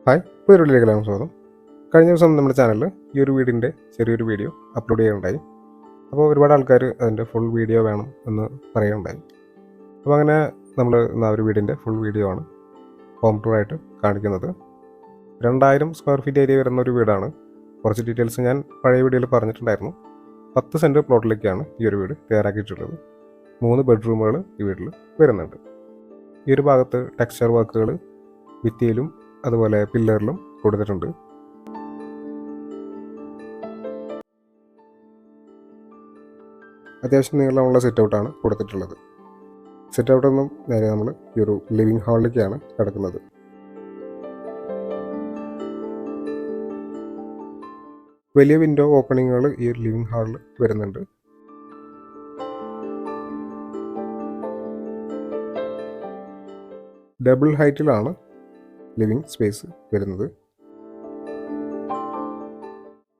Hi, പുതിയൊരു വീഡിയോയിലേക്ക് സ്വാഗതം. കഴിഞ്ഞ ദിവസം നമ്മുടെ ചാനലിൽ ഈ ഒരു വീടിൻ്റെ ചെറിയൊരു വീഡിയോ അപ്ലോഡ് ചെയ്യുകയുണ്ടായി. അപ്പോൾ ഒരുപാട് ആൾക്കാർ അതിൻ്റെ ഫുൾ വീഡിയോ വേണം എന്ന് പറയുകയുണ്ടായി. അപ്പോൾ അങ്ങനെ നമ്മൾ ഇന്ന് ആ ഒരു വീടിൻ്റെ ഫുൾ വീഡിയോ ആണ് ഹോം ടൂറായിട്ട് കാണിക്കുന്നത്. 2000 സ്ക്വയർ ഫീറ്റ് ഏരിയ വരുന്ന ഒരു വീടാണ്. കുറച്ച് ഡീറ്റെയിൽസ് ഞാൻ പഴയ വീഡിയോയിൽ പറഞ്ഞിട്ടുണ്ടായിരുന്നു. 10 സെൻറ്റ് പ്ലോട്ടിലേക്കാണ് ഈ ഒരു വീട് തയ്യാറാക്കിയിട്ടുള്ളത്. 3 ബെഡ്റൂമുകൾ ഈ വീട്ടിൽ വരുന്നുണ്ട്. ഈ ഒരു ഭാഗത്ത് ടെക്സ്ചർ വർക്കുകൾ ഭിത്തിയിലും അതുപോലെ പില്ലറിലും കൊടുത്തിട്ടുണ്ട്. അത്യാവശ്യം നീളമുള്ള സിറ്റ് ഔട്ടാണ് കൊടുത്തിട്ടുള്ളത്. സിറ്റ് ഔട്ടിൽ നിന്നും നേരെ നമ്മൾ ഈ ഒരു ലിവിങ് ഹാളിലേക്കാണ് കിടക്കുന്നത്. വലിയ വിൻഡോ ഓപ്പണിങ്ങുകൾ ഈ ഒരു ലിവിങ് ഹാളിൽ വരുന്നുണ്ട്. ഡബിൾ ഹൈറ്റിലാണ് ലിവിങ് സ്പേസ് വരുന്നത്.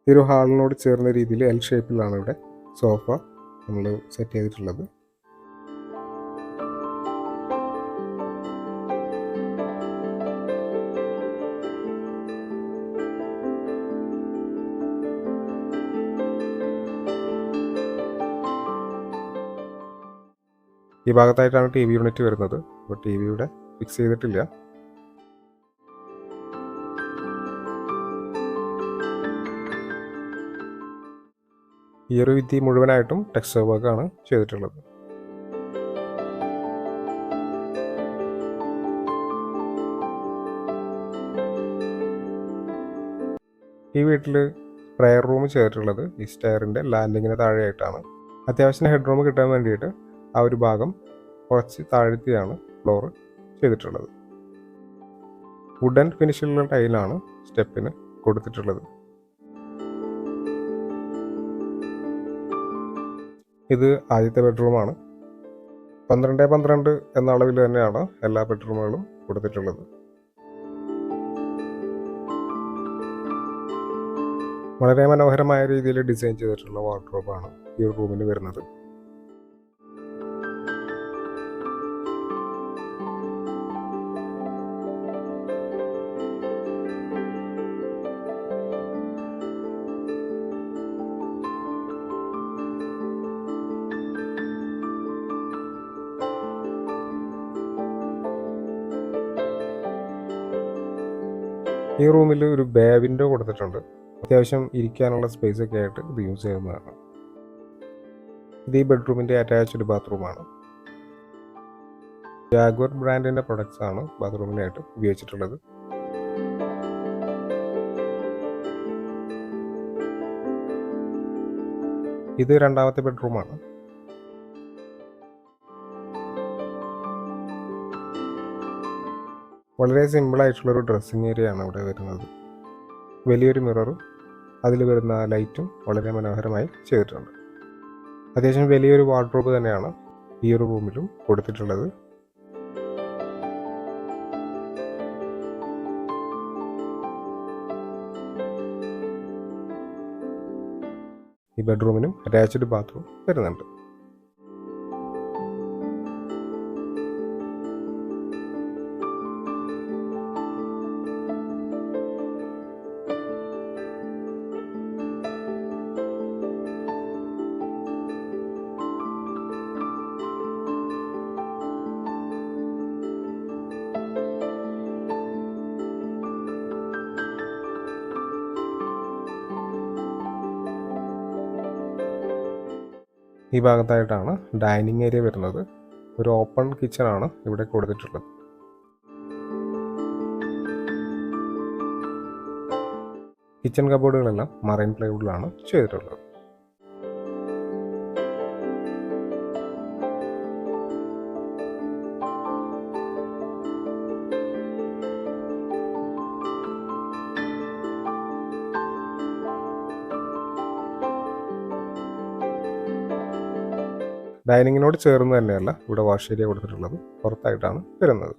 ഈ ഒരു ഹാളിനോട് ചേർന്ന രീതിയിൽ എൽ ഷേപ്പിലാണ് ഇവിടെ സോഫ നമ്മൾ സെറ്റ് ചെയ്തിട്ടുള്ളത്. ഈ ഭാഗത്തായിട്ടാണ് ടി വി യൂണിറ്റ് വരുന്നത്. അപ്പോൾ ടി വി ഇവിടെ ഫിക്സ് ചെയ്തിട്ടില്ല. ഈ ഒരു ഭിത്തി മുഴുവനായിട്ടും ടെക്സ്ചർ വർക്കാണ് ചെയ്തിട്ടുള്ളത്. ഈ വീട്ടിൽ പ്രയർ റൂം ചെയ്തിട്ടുള്ളത് ഈ സ്റ്റെയറിൻ്റെ ലാൻഡിങ്ങിന് താഴെയായിട്ടാണ്. അത്യാവശ്യം ഹെഡ് റൂം കിട്ടാൻ വേണ്ടിയിട്ട് ആ ഒരു ഭാഗം കുറച്ച് താഴ്ത്തിയാണ് ഫ്ലോർ ചെയ്തിട്ടുള്ളത്. വുഡൻ ഫിനിഷിലുള്ള ടൈലാണ് സ്റ്റെപ്പിന് കൊടുത്തിട്ടുള്ളത്. ഇത് ആദ്യത്തെ ബെഡ്റൂമാണ്. 12x12 എന്ന അളവിൽ തന്നെയാണ് എല്ലാ ബെഡ്റൂമുകളും കൊടുത്തിട്ടുള്ളത്. വളരെ മനോഹരമായ രീതിയിൽ ഡിസൈൻ ചെയ്തിട്ടുള്ള വാർഡ്രോബാണ് ഈ ഒരു റൂമിന് വരുന്നത്. ഈ റൂമിൽ ഒരു ബേ വിൻഡോ കൊടുത്തിട്ടുണ്ട്. അത്യാവശ്യം ഇരിക്കാനുള്ള സ്പേസ് ഒക്കെ ആയിട്ട് ഇത് യൂസ് ചെയ്യുന്നതാണ്. ഇത് ഈ ബെഡ്റൂമിൻ്റെ അറ്റാച്ച്ഡ് ബാത്റൂമാണ്. ജാഗ്വർ ബ്രാൻഡിൻ്റെ പ്രൊഡക്ട്സ് ആണ് ബാത്റൂമിനായിട്ട് ഉപയോഗിച്ചിട്ടുള്ളത്. ഇത് രണ്ടാമത്തെ ബെഡ്റൂമാണ്. വളരെ സിമ്പിളായിട്ടുള്ളൊരു ഡ്രസ്സിങ് ഏരിയ ആണ് ഇവിടെ വരുന്നത്. വലിയൊരു മിററും അതിൽ വരുന്ന ലൈറ്റും വളരെ മനോഹരമായി ചെയ്തിട്ടുണ്ട്. അത്യാവശ്യം വലിയൊരു വാർഡ്രോബ് തന്നെയാണ് ഈ ഒരു റൂമിലും കൊടുത്തിട്ടുള്ളത്. ഈ ബെഡ്റൂമിനും അറ്റാച്ച്ഡ് ബാത്റൂം വരുന്നുണ്ട്. ഈ ഭാഗത്തായിട്ടാണ് ഡൈനിങ് ഏരിയ വരുന്നത്. ഒരു ഓപ്പൺ കിച്ചൺ ആണ് ഇവിടെ കൊടുത്തിട്ടുള്ളത്. കിച്ചൺ കബോർഡുകളെല്ലാം മറൈൻ പ്ലൈവുഡിലാണ് ചെയ്തിട്ടുള്ളത്. ഡൈനിങ്ങിനോട് ചേർന്ന് തന്നെയല്ല ഇവിടെ വാഷ് ഏരിയ കൊടുത്തിട്ടുള്ളത്, പുറത്തായിട്ടാണ് വരുന്നത്.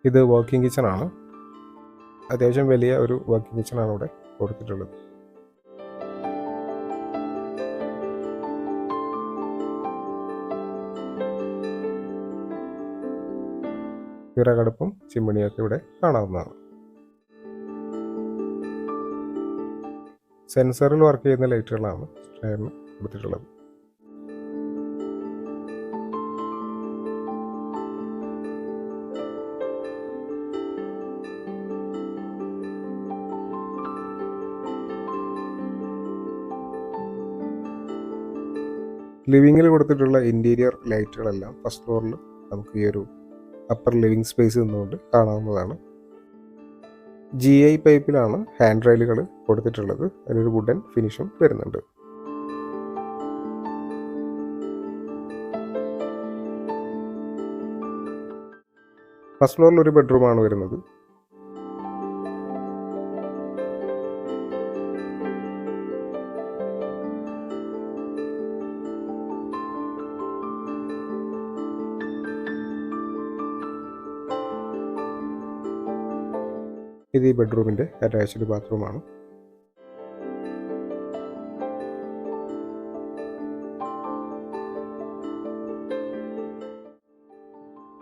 ഇത് വർക്കിംഗ് കിച്ചൺ ആണ്. അത്യാവശ്യം വലിയ ഒരു വർക്കിംഗ് കിച്ചണാണ് ഇവിടെ കൊടുത്തിട്ടുള്ളത്. വിറകടുപ്പും ചിമ്മിണിയൊക്കെ ഇവിടെ കാണാവുന്നതാണ്. സെൻസറിൽ വർക്ക് ചെയ്യുന്ന ലൈറ്റുകളാണ് സ്റ്റെയറിന് കൊടുത്തിട്ടുള്ളത്. ലിവിങ്ങിൽ കൊടുത്തിട്ടുള്ള ഇൻറ്റീരിയർ ലൈറ്റുകളെല്ലാം ഫസ്റ്റ് ഫ്ലോറിൽ നമുക്ക് ഈ ഒരു അപ്പർ ലിവിങ് സ്പേസ് നിന്നുകൊണ്ട് കാണാവുന്നതാണ്. GI പൈപ്പിലാണ് ഹാൻഡ് റെയിലുകൾ കൊടുത്തിട്ടുള്ളത്. അതിലൊരു വുഡൻ ഫിനിഷും വരുന്നുണ്ട്. ഫസ്റ്റ് ഫ്ലോറിൽ ഒരു ബെഡ്റൂമാണ് വരുന്നത്. ഇത് ഈ ബെഡ്റൂമിൻ്റെ അറ്റാച്ച്ഡ് ബാത്റൂമാണ്.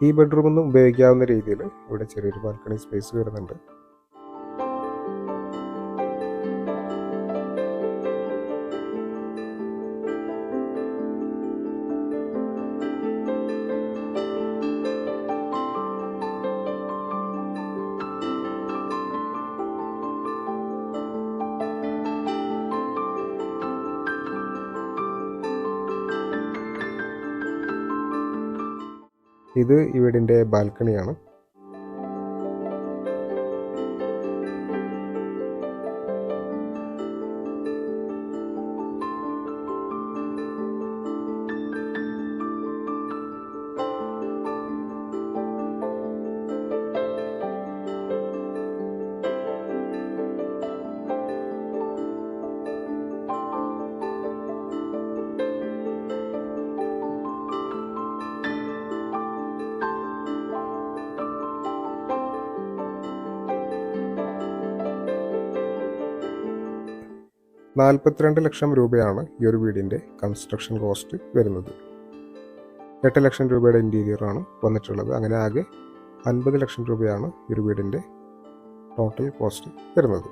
ഈ ബെഡ്റൂമൊന്നും ഉപയോഗിക്കാവുന്ന രീതിയിൽ ഇവിടെ ചെറിയൊരു ബാൽക്കണി സ്പേസ് വരുന്നുണ്ട്. ഇത് ഈ വീടിൻ്റെ ബാൽക്കണിയാണ്. ₹42 ലക്ഷം രൂപയാണ് ഈ ഒരു വീടിൻ്റെ കൺസ്ട്രക്ഷൻ കോസ്റ്റ് വരുന്നത്. 8 ലക്ഷം രൂപയുടെ ഇൻറ്റീരിയറാണ് വന്നിട്ടുള്ളത്. അങ്ങനെ ആകെ 50 ലക്ഷം രൂപയാണ് ഈ ഒരു വീടിൻ്റെ ടോട്ടൽ കോസ്റ്റ് വരുന്നത്.